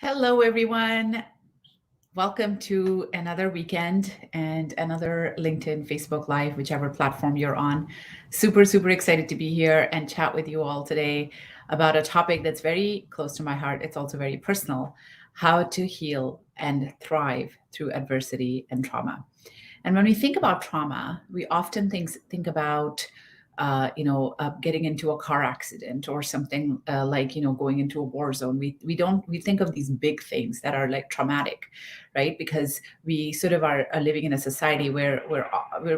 Hello, everyone. Welcome to another weekend and another LinkedIn, Facebook Live, whichever platform you're on. Super excited to be here and chat with you all today about a topic that's very close to my heart. It's also very personal: how to heal and thrive through adversity and trauma. And when we think about trauma, we often think about getting into a car accident or something like going into a war zone. We think of these big things that are like traumatic, right? Because we sort of are living in a society where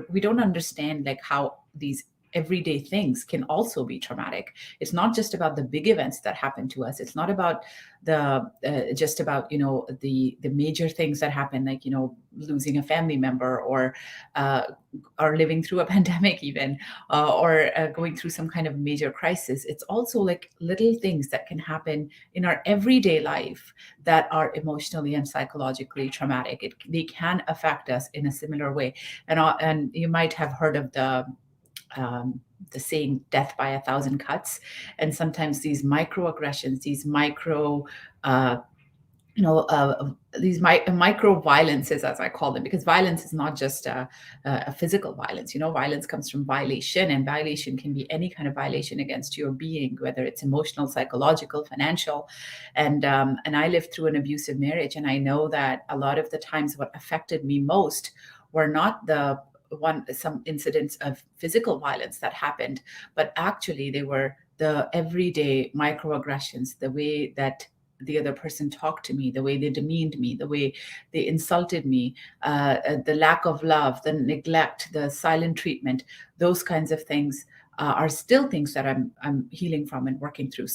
we don't understand like how these everyday things can also be traumatic. It's not just about the big events that happen to us. It's not about the just about the major things that happen, like losing a family member uh, or living through a pandemic even, or going through some kind of major crisis. It's also like little things that can happen in our everyday life that are emotionally and psychologically traumatic. They can affect us in a similar way. And you might have heard of the saying "death by a thousand cuts," and sometimes these microaggressions, these micro uh, you know these micro violences, as I call them, because violence is not just a physical violence. Violence comes from violation, and violation can be any kind of violation against your being, whether it's emotional, psychological, financial. And I lived through an abusive marriage, and I know that a lot of the times what affected me most were not some incidents of physical violence that happened, but actually they were the everyday microaggressions, the way that the other person talked to me, the way they demeaned me, the way they insulted me, the lack of love, the neglect, the silent treatment. Those kinds of things are still things that I'm healing from and working through.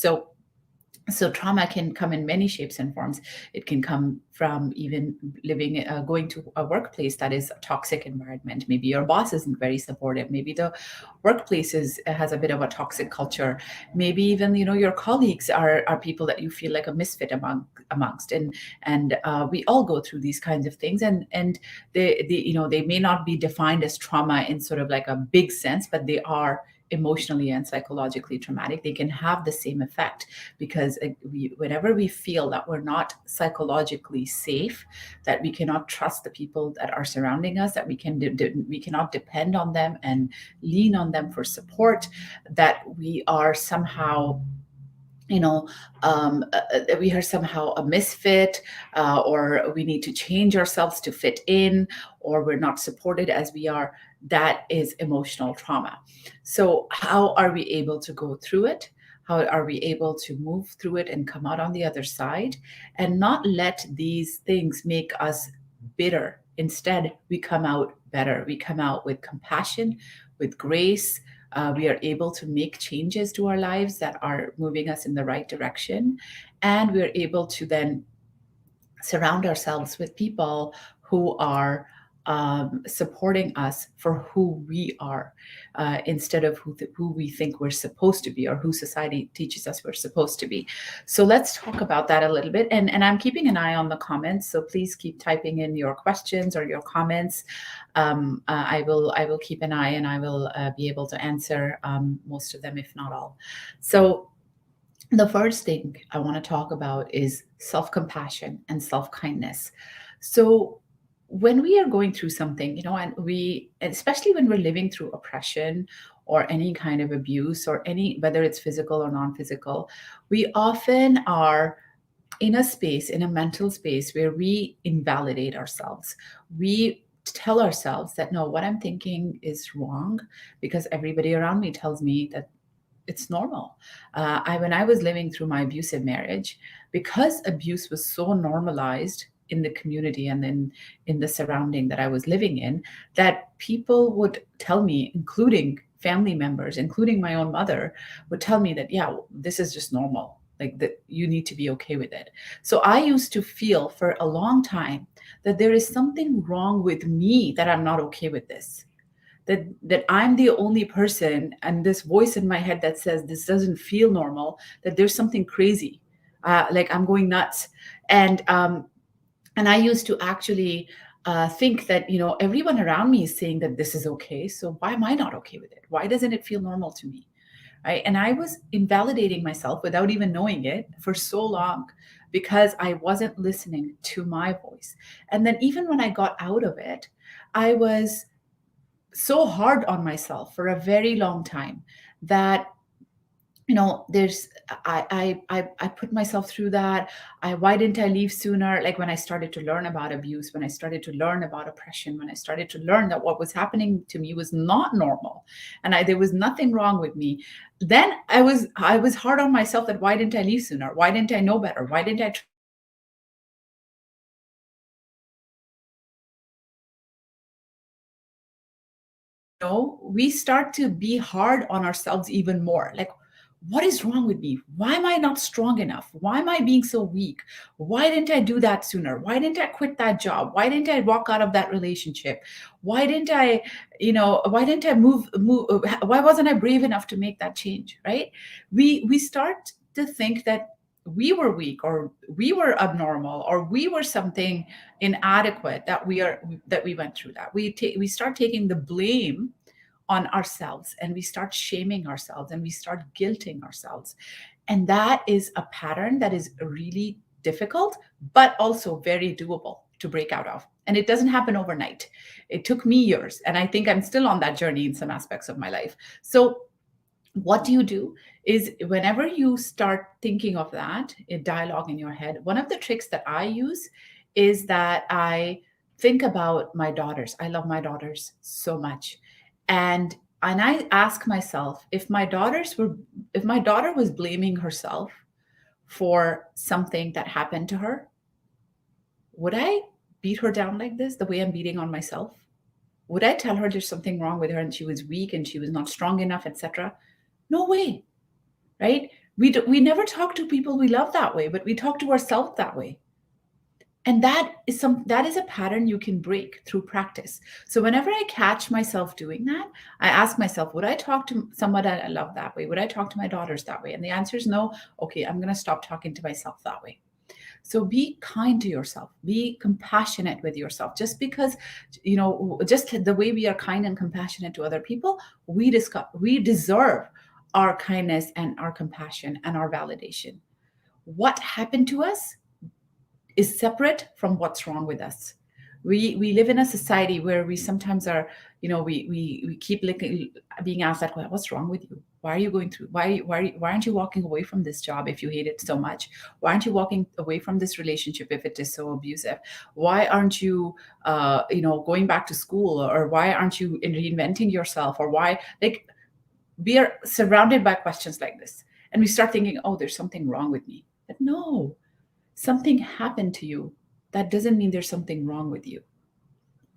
So trauma can come in many shapes and forms. It can come from even going to a workplace that is a toxic environment. Maybe your boss isn't very supportive. Maybe the workplace has a bit of a toxic culture. Maybe even your colleagues are people that you feel like a misfit amongst. And we all go through these kinds of things. And they may not be defined as trauma in sort of like a big sense, but they are emotionally and psychologically traumatic. They can have the same effect because whenever we feel that we're not psychologically safe, that we cannot trust the people that are surrounding us, that we cannot depend on them and lean on them for support, that we are somehow we are somehow a misfit, or we need to change ourselves to fit in, or we're not supported as we are. That is emotional trauma. So how are we able to go through it? How are we able to move through it and come out on the other side and not let these things make us bitter? Instead, we come out better. We come out with compassion, with grace. We are able to make changes to our lives that are moving us in the right direction. And we're able to then surround ourselves with people who are supporting us for who we are, instead of who we think we're supposed to be, or who society teaches us we're supposed to be. So let's talk about that a little bit. And I'm keeping an eye on the comments, so please keep typing in your questions or your comments. I will keep an eye, and I will be able to answer most of them, if not all. So the first thing I want to talk about is self compassion and self kindness. So, when we are going through something, especially when we're living through oppression or any kind of abuse, or whether it's physical or non physical, we often are in a space, in a mental space, where we invalidate ourselves. We tell ourselves that no, what I'm thinking is wrong because everybody around me tells me that it's normal. When I was living through my abusive marriage, because abuse was so normalized in the community and in the surrounding that I was living in, that people would tell me, including family members, including my own mother, would tell me that, yeah, this is just normal. Like that, you need to be okay with it. So I used to feel for a long time that there is something wrong with me, that I'm not okay with this, that I'm the only person, and this voice in my head that says this doesn't feel normal, that there's something crazy, like I'm going nuts. And um, and I used to actually think that everyone around me is saying that this is okay, so why am I not okay with it? Why doesn't it feel normal to me? Right? And I was invalidating myself without even knowing it for so long, because I wasn't listening to my voice. And then even when I got out of it, I was so hard on myself for a very long time that there's I put myself through that. Why didn't I leave sooner? Like when I started to learn about abuse, when I started to learn about oppression, when I started to learn that what was happening to me was not normal, and there was nothing wrong with me, then I was hard on myself that why didn't I leave sooner? Why didn't I know better? Why didn't I we start to be hard on ourselves even more. Like, what is wrong with me? Why am I not strong enough? Why am I being so weak? Why didn't I do that sooner? Why didn't I quit that job? Why didn't I walk out of that relationship? Why didn't I, why didn't I move? Why wasn't I brave enough to make that change? Right? We start to think that we were weak, or we were abnormal, or we were something inadequate, that we went through that. We start taking the blame on ourselves, and we start shaming ourselves, and we start guilting ourselves. And that is a pattern that is really difficult, but also very doable to break out of. And it doesn't happen overnight. It took me years, and I think I'm still on that journey in some aspects of my life. So what do is, whenever you start thinking of that a dialogue in your head, one of the tricks that I use is that I think about my daughters. I love my daughters so much. And I ask myself, if my daughter was blaming herself for something that happened to her, would I beat her down like this, the way I'm beating on myself? Would I tell her there's something wrong with her and she was weak and she was not strong enough, etc.? No way, right? We never talk to people we love that way, but we talk to ourselves that way. And that is a pattern you can break through practice. So whenever I catch myself doing that, I ask myself, would I talk to someone that I love that way? Would I talk to my daughters that way? And the answer is no. Okay, I'm going to stop talking to myself that way. So be kind to yourself, be compassionate with yourself. Just because, just the way we are kind and compassionate to other people, we deserve our kindness and our compassion and our validation. What happened to us is separate from what's wrong with us. We live in a society where we sometimes are, we keep being asked that, well, what's wrong with you? Why are you going through? Why aren't you walking away from this job if you hate it so much? Why aren't you walking away from this relationship if it is so abusive? Why aren't you, going back to school? Or why aren't you reinventing yourself? Or why, like, we are surrounded by questions like this, and we start thinking, oh, there's something wrong with me. But no, something happened to you. That doesn't mean there's something wrong with you.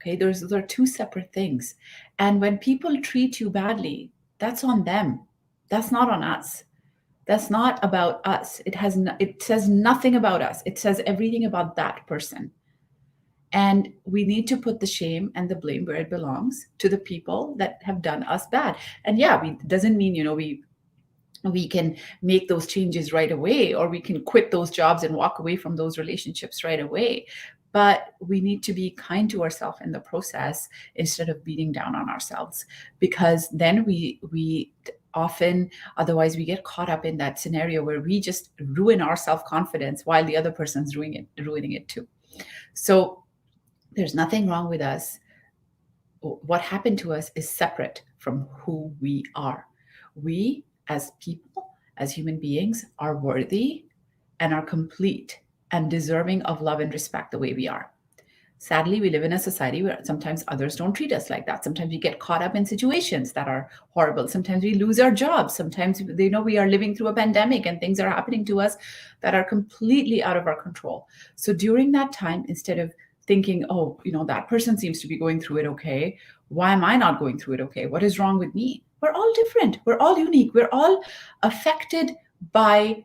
Okay, those are two separate things. And when people treat you badly, that's on them. That's not on us. That's not about us. It says nothing about us. It says everything about that person. And we need to put the shame and the blame where it belongs, to the people that have done us bad. And yeah, doesn't mean, we can make those changes right away, or we can quit those jobs and walk away from those relationships right away. But we need to be kind to ourselves in the process, instead of beating down on ourselves, because then we often, otherwise we get caught up in that scenario where we just ruin our self-confidence while the other person's ruining it too. So there's nothing wrong with us. What happened to us is separate from who we are. We, as people, as human beings, are worthy and are complete and deserving of love and respect the way we are. Sadly, we live in a society where sometimes others don't treat us like that. Sometimes we get caught up in situations that are horrible. Sometimes we lose our jobs. Sometimes we are living through a pandemic and things are happening to us that are completely out of our control. So during that time, instead of thinking, oh, that person seems to be going through it okay, why am I not going through it okay? What is wrong with me? We're all different. We're all unique. We're all affected by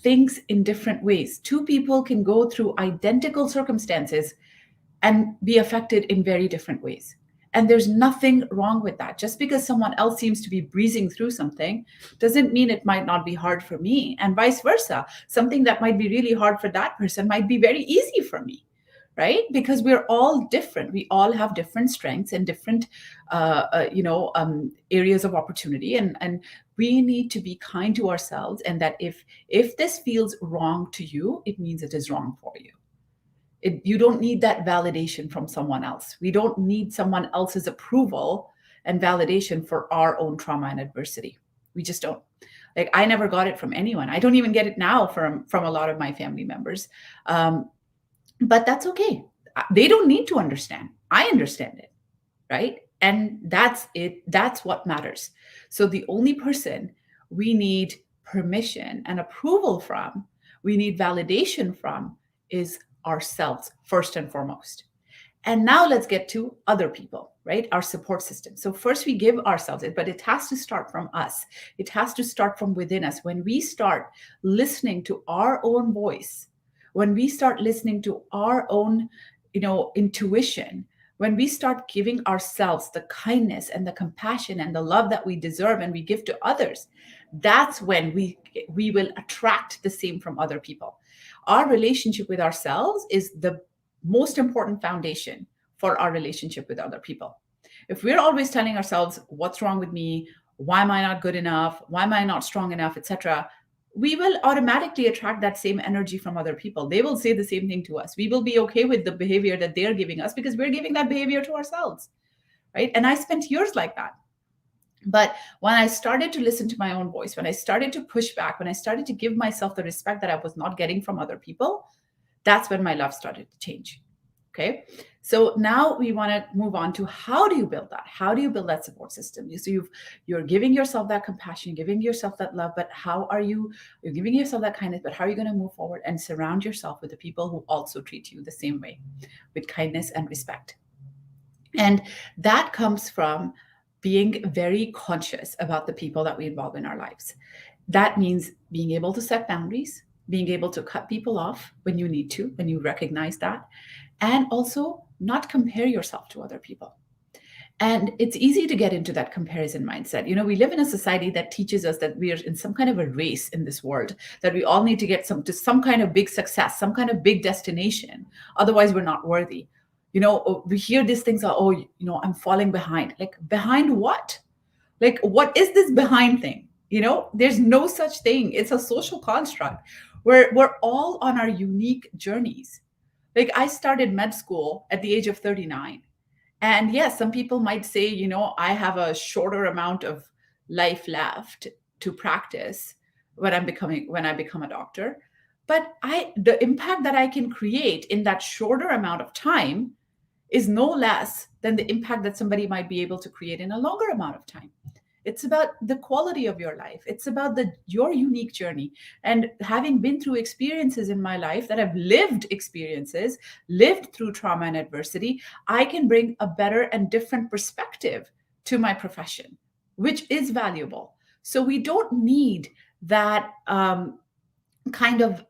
things in different ways. Two people can go through identical circumstances and be affected in very different ways. And there's nothing wrong with that. Just because someone else seems to be breezing through something doesn't mean it might not be hard for me, and vice versa. Something that might be really hard for that person might be very easy for me, right? Because we're all different. We all have different strengths and different, areas of opportunity, and we need to be kind to ourselves. And that if this feels wrong to you, it means it is wrong for you. You don't need that validation from someone else. We don't need someone else's approval and validation for our own trauma and adversity. We just don't. Like, I never got it from anyone. I don't even get it now from a lot of my family members. But that's okay. They don't need to understand. I understand it, right? And that's it. That's what matters. So the only person we need permission and approval from, we need validation from, is ourselves first and foremost. And now let's get to other people, right? Our support system. So first we give ourselves it, but it has to start from us. It has to start from within us. When we start listening to our own voice, when we start listening to our own, intuition, when we start giving ourselves the kindness and the compassion and the love that we deserve and we give to others, that's when we will attract the same from other people. Our relationship with ourselves is the most important foundation for our relationship with other people. If we're always telling ourselves, what's wrong with me? Why am I not good enough? Why am I not strong enough, etc.? We will automatically attract that same energy from other people. They will say the same thing to us. We will be okay with the behavior that they're giving us because we're giving that behavior to ourselves, right? And I spent years like that. But when I started to listen to my own voice, when I started to push back, when I started to give myself the respect that I was not getting from other people, that's when my love started to change. Okay. So now we want to move on to, how do you build that? How do you build that support system? So you're giving yourself that compassion, giving yourself that love, but you're giving yourself that kindness, but how are you going to move forward and surround yourself with the people who also treat you the same way, with kindness and respect? And that comes from being very conscious about the people that we involve in our lives. That means being able to set boundaries, being able to cut people off when you need to, when you recognize that, and also not compare yourself to other people. And it's easy to get into that comparison mindset. We live in a society that teaches us that we are in some kind of a race in this world, that we all need to get to some kind of big success, some kind of big destination. Otherwise, we're not worthy. We hear these things, I'm falling behind. Like, behind what? Like, what is this behind thing? There's no such thing. It's a social construct where we're all on our unique journeys. Like, I started med school at the age of 39. And yes, some people might say, I have a shorter amount of life left to practice when I become a doctor. But the impact that I can create in that shorter amount of time is no less than the impact that somebody might be able to create in a longer amount of time. It's about the quality of your life. It's about your unique journey. And having been through experiences in my life that have lived through trauma and adversity, I can bring a better and different perspective to my profession, which is valuable. So we don't need that kind of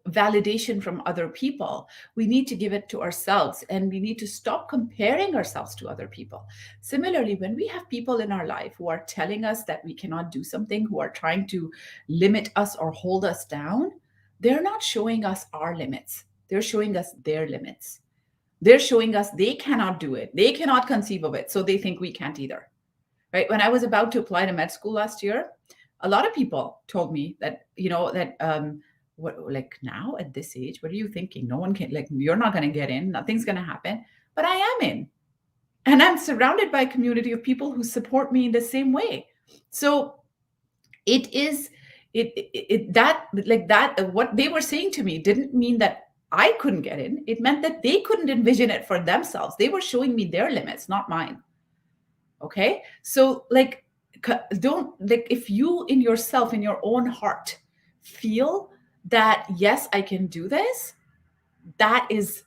validation from other people. We need to give it to ourselves, and we need to stop comparing ourselves to other people. Similarly, when we have people in our life who are telling us that we cannot do something, who are trying to limit us or hold us down, they're not showing us our limits. They're showing us their limits. They're showing us they cannot do it. They cannot conceive of it. So they think we can't either. Right? When I was about to apply to med school last year, a lot of people told me that, like, now at this age, what are you thinking? No one can, like, you're not going to get in, nothing's going to happen. But I am in, and I'm surrounded by a community of people who support me in the same way. So what they were saying to me didn't mean that I couldn't get in. It meant that they couldn't envision it for themselves. They were showing me their limits, not mine. Okay. So if you in yourself, in your own heart, feel that, yes, I can do this, that is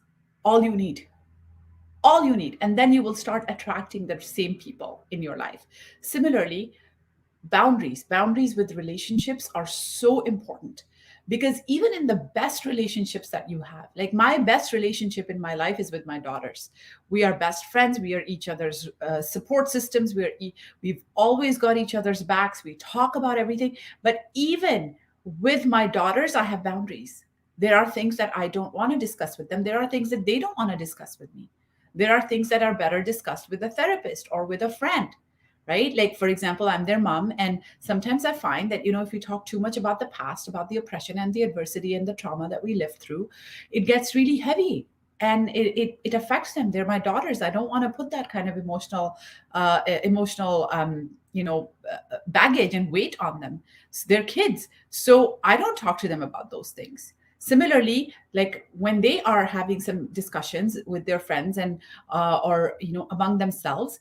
all you need. All you need. And then you will start attracting the same people in your life. Similarly, boundaries with relationships are so important, because even in the best relationships that you have, like my best relationship in my life is with my daughters. We are best friends. We are each other's support systems. We've always got each other's backs. We talk about everything. But even with my daughters, I have boundaries. There are things that I don't want to discuss with them. There are things that they don't want to discuss with me. There are things that are better discussed with a therapist or with a friend, right? Like, for example, I'm their mom. And sometimes I find that, if we talk too much about the past, about the oppression and the adversity and the trauma that we lived through, it gets really heavy. And it affects them. They're my daughters. I don't want to put that kind of emotional baggage and weight on them. They're kids, so I don't talk to them about those things. Similarly, like when they are having some discussions with their friends and or among themselves,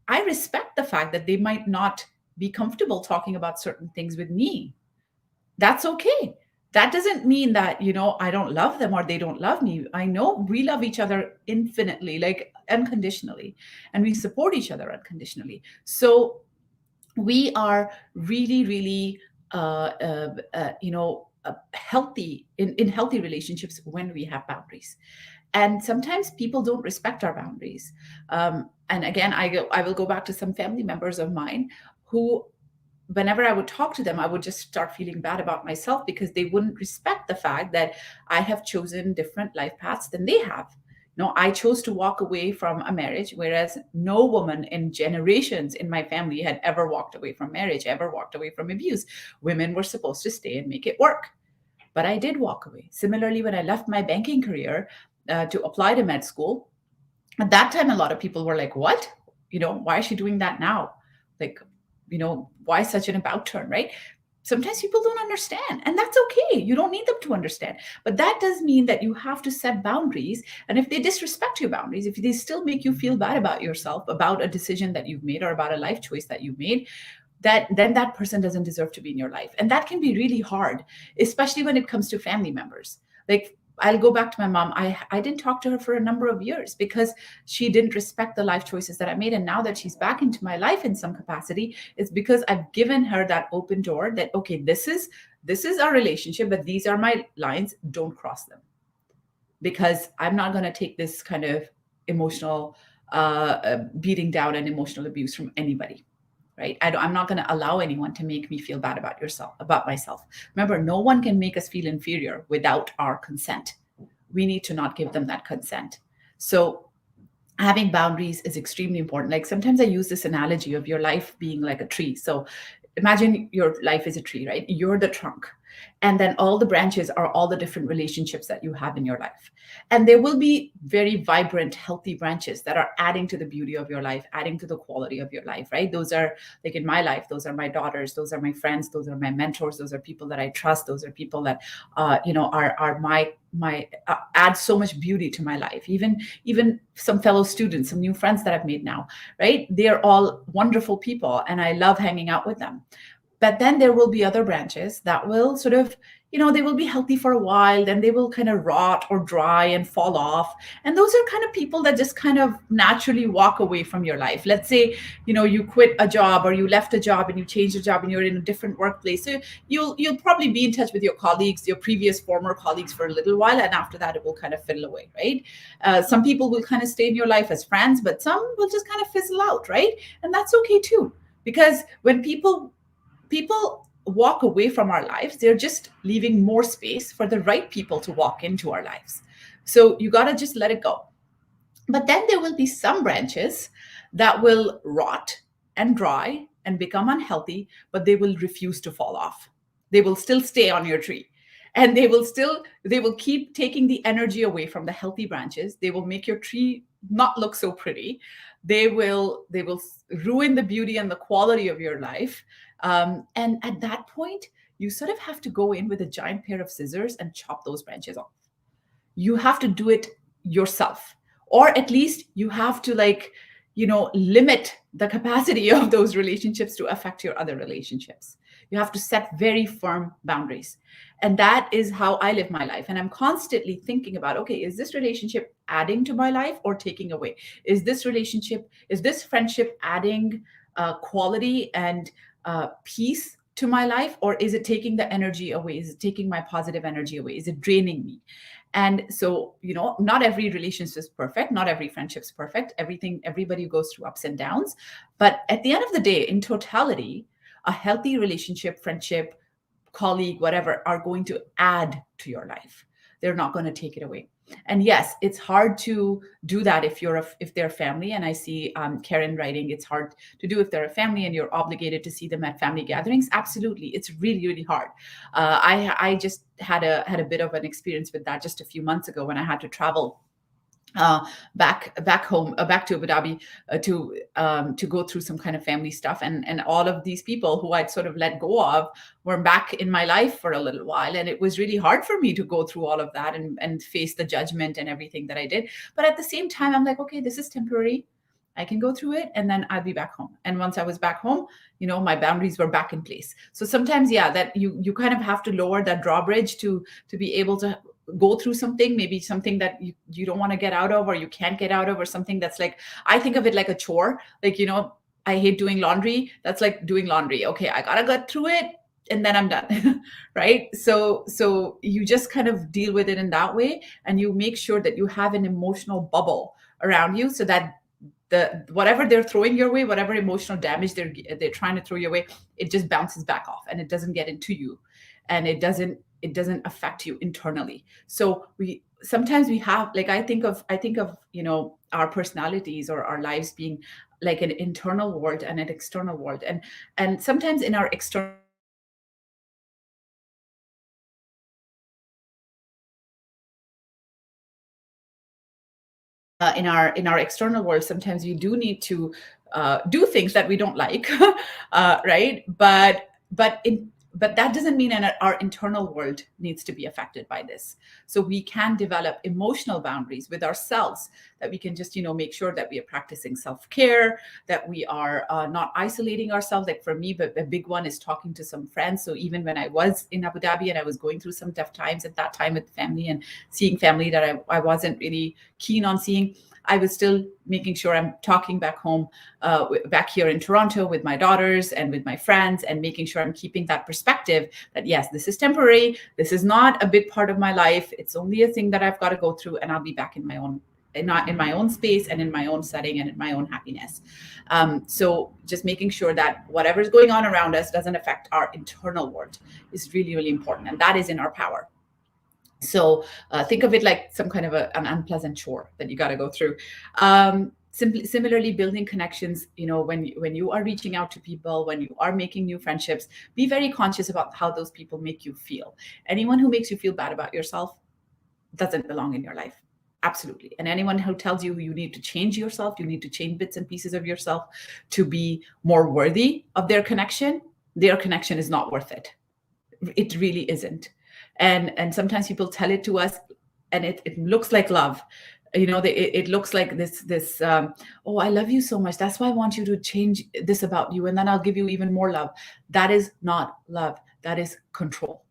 I respect the fact that they might not be comfortable talking about certain things with me. That's okay. That doesn't mean that I don't love them or they don't love me. I know we love each other infinitely, like unconditionally, and we support each other unconditionally. So we are really, really healthy in healthy relationships when we have boundaries. And sometimes people don't respect our boundaries. And again, I will go back to some family members of mine who, whenever I would talk to them, I would just start feeling bad about myself because they wouldn't respect the fact that I have chosen different life paths than they have. I chose to walk away from a marriage, whereas no woman in generations in my family had ever walked away from marriage, ever walked away from abuse. Women were supposed to stay and make it work. But I did walk away. Similarly, when I left my banking career to apply to med school, at that time, a lot of people were like, what? Why is she doing that now? Like, why such an about turn, right? Sometimes people don't understand, and that's okay. You don't need them to understand. But that does mean that you have to set boundaries. And if they disrespect your boundaries, if they still make you feel bad about yourself, about a decision that you've made or about a life choice that you've made, then that person doesn't deserve to be in your life. And that can be really hard, especially when it comes to family members. Like, I'll go back to my mom. I didn't talk to her for a number of years because she didn't respect the life choices that I made. And now that she's back into my life in some capacity, it's because I've given her that open door that, okay, this is our relationship, but these are my lines. Don't cross them, because I'm not going to take this kind of emotional beating down and emotional abuse from anybody. Right? I'm not going to allow anyone to make me feel bad about myself. Remember, no one can make us feel inferior without our consent. We need to not give them that consent. So having boundaries is extremely important. Like, sometimes I use this analogy of your life being like a tree. So imagine your life is a tree, right? You're the trunk. And then all the branches are all the different relationships that you have in your life. And there will be very vibrant, healthy branches that are adding to the beauty of your life, adding to the quality of your life, right? Those are, like in my life, those are my daughters, those are my friends, those are my mentors, those are people that I trust, those are people that, are my add so much beauty to my life. Even some fellow students, some new friends that I've made now, right? They're all wonderful people and I love hanging out with them. But then there will be other branches that will sort of, they will be healthy for a while, then they will kind of rot or dry and fall off. And those are kind of people that just kind of naturally walk away from your life. Let's say, you quit a job or you left a job and you changed a job and you're in a different workplace. So you'll probably be in touch with your colleagues, your previous former colleagues, for a little while. And after that, it will kind of fizzle away, right? Some people will kind of stay in your life as friends, but some will just kind of fizzle out, right? And that's okay too. Because when people walk away from our lives, they're just leaving more space for the right people to walk into our lives. So you got to just let it go. But then there will be some branches that will rot and dry and become unhealthy, but they will refuse to fall off. They will still stay on your tree. And they will keep taking the energy away from the healthy branches. They will make your tree not look so pretty. They will ruin the beauty and the quality of your life. And at that point, you sort of have to go in with a giant pair of scissors and chop those branches off. You have to do it yourself, or at least you have to limit the capacity of those relationships to affect your other relationships. You have to set very firm boundaries. And that is how I live my life. And I'm constantly thinking about, okay, is this relationship adding to my life or taking away? Is this friendship adding quality and peace to my life, or is it taking the energy away? Is it taking my positive energy away? Is it draining me? And so, not every relationship is perfect. Not every friendship is perfect. Everybody goes through ups and downs. But at the end of the day, in totality, a healthy relationship, friendship, colleague, whatever, are going to add to your life. They're not going to take it away. And yes, it's hard to do that if they're family. And I see Karen writing, it's hard to do if they're a family and you're obligated to see them at family gatherings. Absolutely, it's really, really hard. I just had a bit of an experience with that just a few months ago when I had to travel back home, back to Abu Dhabi, to go through some kind of family stuff, and all of these people who I'd sort of let go of were back in my life for a little while, and it was really hard for me to go through all of that and face the judgment and everything that I did. But at the same time, I'm like, okay, this is temporary. I can go through it and then I'll be back home. And once I was back home, my boundaries were back in place. So sometimes, yeah, that you kind of have to lower that drawbridge to be able to go through something, maybe something that you don't want to get out of, or you can't get out of, or something that's like, I think of it like a chore. Like, I hate doing laundry. That's like doing laundry. Okay, I gotta get through it and then I'm done. Right? So you just kind of deal with it in that way, and you make sure that you have an emotional bubble around you, so that whatever they're throwing your way, whatever emotional damage they're trying to throw your way, it just bounces back off and it doesn't get into you, and it doesn't affect you internally. So we sometimes we have, like, I think of our personalities or our lives being like an internal world and an external world, and sometimes in our external in our external world, sometimes we do need to do things that we don't like, right? But that doesn't mean that our internal world needs to be affected by this. So we can develop emotional boundaries with ourselves, that we can just make sure that we are practicing self-care, that we are not isolating ourselves. Like for me, but a big one is talking to some friends. So even when I was in Abu Dhabi and I was going through some tough times at that time with family and seeing family that I wasn't really keen on seeing, I was still making sure I'm talking back home, back here in Toronto with my daughters and with my friends, and making sure I'm keeping that perspective that, yes, this is temporary. This is not a big part of my life. It's only a thing that I've got to go through, and I'll be back in my own, not in my own space and in my own setting and in my own happiness. So just making sure that whatever's going on around us doesn't affect our internal world is really, really important. And that is in our power. So think of it like some kind of an unpleasant chore that you got to go through. Similarly, building connections, when you are reaching out to people, when you are making new friendships, be very conscious about how those people make you feel. Anyone who makes you feel bad about yourself doesn't belong in your life. Absolutely. And anyone who tells you you need to change yourself, you need to change bits and pieces of yourself to be more worthy of their connection is not worth it. It really isn't. And sometimes people tell it to us, and it looks like love. It looks like this oh, I love you so much, that's why I want you to change this about you, and then I'll give you even more love. That is not love. That is control.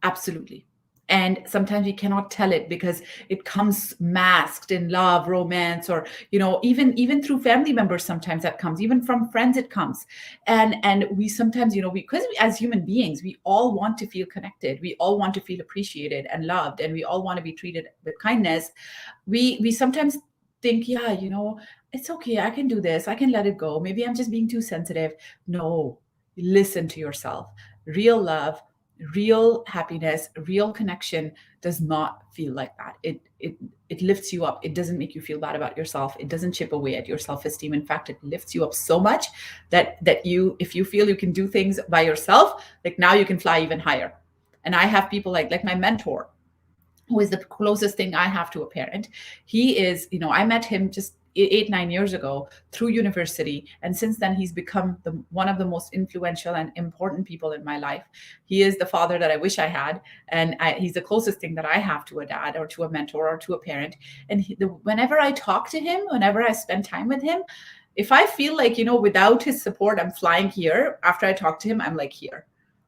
Absolutely. And sometimes we cannot tell it because it comes masked in love, romance, or even through family members. Sometimes that comes, even from friends it comes. And we sometimes, because as human beings, we all want to feel connected, we all want to feel appreciated and loved, and we all want to be treated with kindness. We sometimes think, yeah, it's okay, I can do this, I can let it go, maybe I'm just being too sensitive. No, listen to yourself. Real love, real happiness, real connection does not feel like that. It lifts you up. It doesn't make you feel bad about yourself. It doesn't chip away at your self-esteem. In fact, it lifts you up so much that if you feel you can do things by yourself, like now you can fly even higher. And I have people like my mentor, who is the closest thing I have to a parent. He is, I met him just 8-9 years ago through university, and since then he's become one of the most influential and important people in my life. He is the father that I wish I had, and he's the closest thing that I have to a dad or to a mentor or to a parent. And whenever I talk to him, whenever I spend time with him, if I feel like, without his support, I'm flying here, after I talk to him, I'm like here,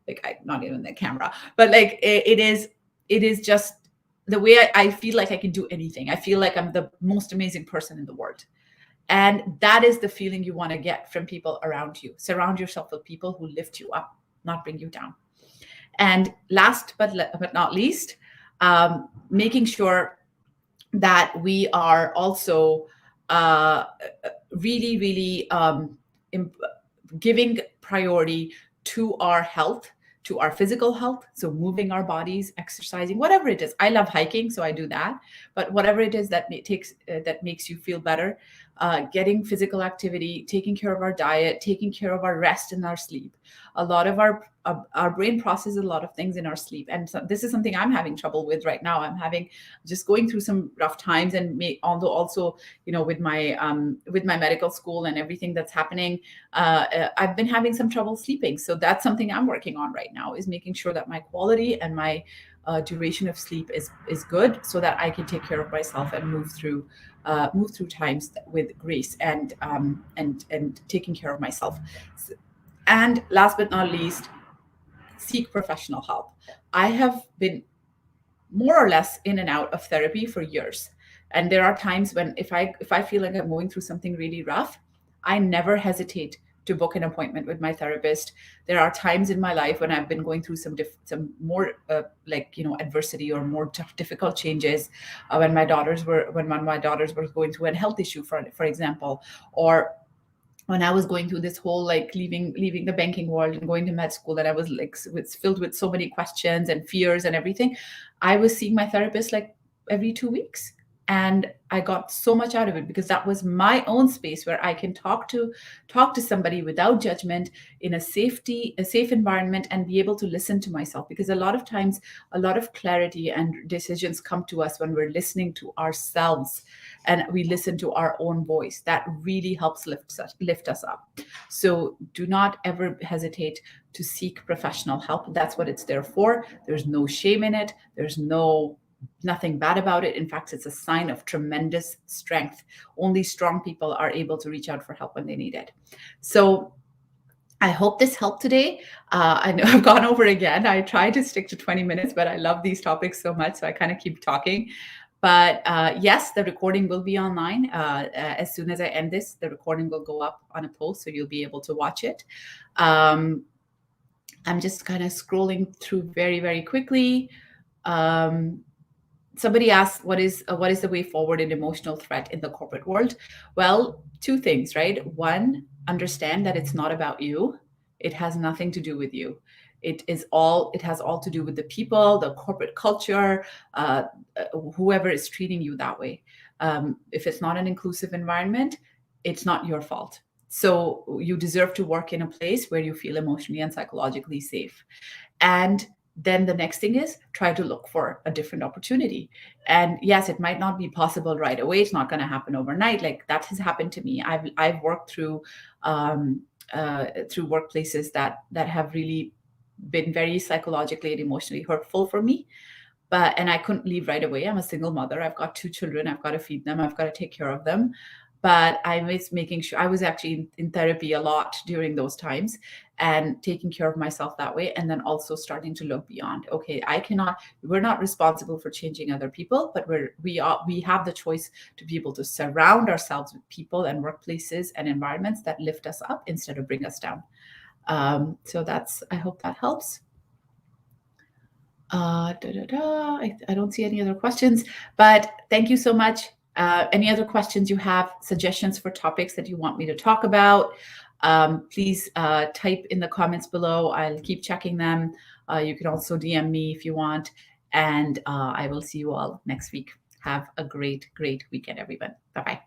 like not even the camera, but like it is just the way I feel like I can do anything. I feel like I'm the most amazing person in the world. And that is the feeling you want to get from people around you. Surround yourself with people who lift you up, not bring you down. And last but not least, making sure that we are also really, really giving priority to our health, to our physical health. So moving our bodies, exercising, whatever it is. I love hiking, so I do that. But whatever it is that that makes you feel better, getting physical activity, taking care of our diet, taking care of our rest and our sleep. A lot of our brain processes a lot of things in our sleep, and so this is something I'm having trouble with right now. I'm having just going through some rough times, and although also with my medical school and everything that's happening, I've been having some trouble sleeping. So that's something I'm working on right now, is making sure that my quality and my duration of sleep is good, so that I can take care of myself and move through times with grace and taking care of myself. And last but not least, seek professional help. I have been more or less in and out of therapy for years. And there are times when if I feel like I'm going through something really rough, I never hesitate to book an appointment with my therapist. There are times in my life when I've been going through some more adversity or more difficult changes, when one of my daughters were going through a health issue, for example, or when I was going through this whole like leaving the banking world and going to med school, and I was like filled with so many questions and fears and everything, I was seeing my therapist like every 2 weeks. And I got so much out of it, because that was my own space where I can talk to somebody without judgment, in a safe environment, and be able to listen to myself. Because a lot of times, a lot of clarity and decisions come to us when we're listening to ourselves, and we listen to our own voice. That really helps lift us up. So do not ever hesitate to seek professional help. That's what it's there for. There's no shame in it. There's nothing bad about it. In fact, it's a sign of tremendous strength. Only strong people are able to reach out for help when they need it. So I hope this helped today. I know I've gone over again. I try to stick to 20 minutes, but I love these topics so much, so I kind of keep talking. But yes, the recording will be online. As soon as I end this, the recording will go up on a post, so you'll be able to watch it. I'm just kind of scrolling through very, very quickly. Somebody asked, what is the way forward in emotional threat in the corporate world? Well, two things, right? One, understand that it's not about you. It has nothing to do with you. It has all to do with the people, the corporate culture, whoever is treating you that way. If it's not an inclusive environment, it's not your fault. So you deserve to work in a place where you feel emotionally and psychologically safe. And then the next thing is try to look for a different opportunity. And yes, it might not be possible right away. It's not going to happen overnight. Like that has happened to me. I've worked through workplaces that have really been very psychologically and emotionally hurtful for me. And I couldn't leave right away. I'm a single mother. I've got 2 children. I've got to feed them. I've got to take care of them. But I was making sure I was actually in therapy a lot during those times, and taking care of myself that way. And then also starting to look beyond. Okay, we're not responsible for changing other people, but we have the choice to be able to surround ourselves with people and workplaces and environments that lift us up instead of bring us down. So I hope that helps. I don't see any other questions, but thank you so much. Any other questions you have, suggestions for topics that you want me to talk about, please type in the comments below. I'll keep checking them. You can also DM me if you want, and I will see you all next week. Have a great, great weekend, everyone. Bye-bye.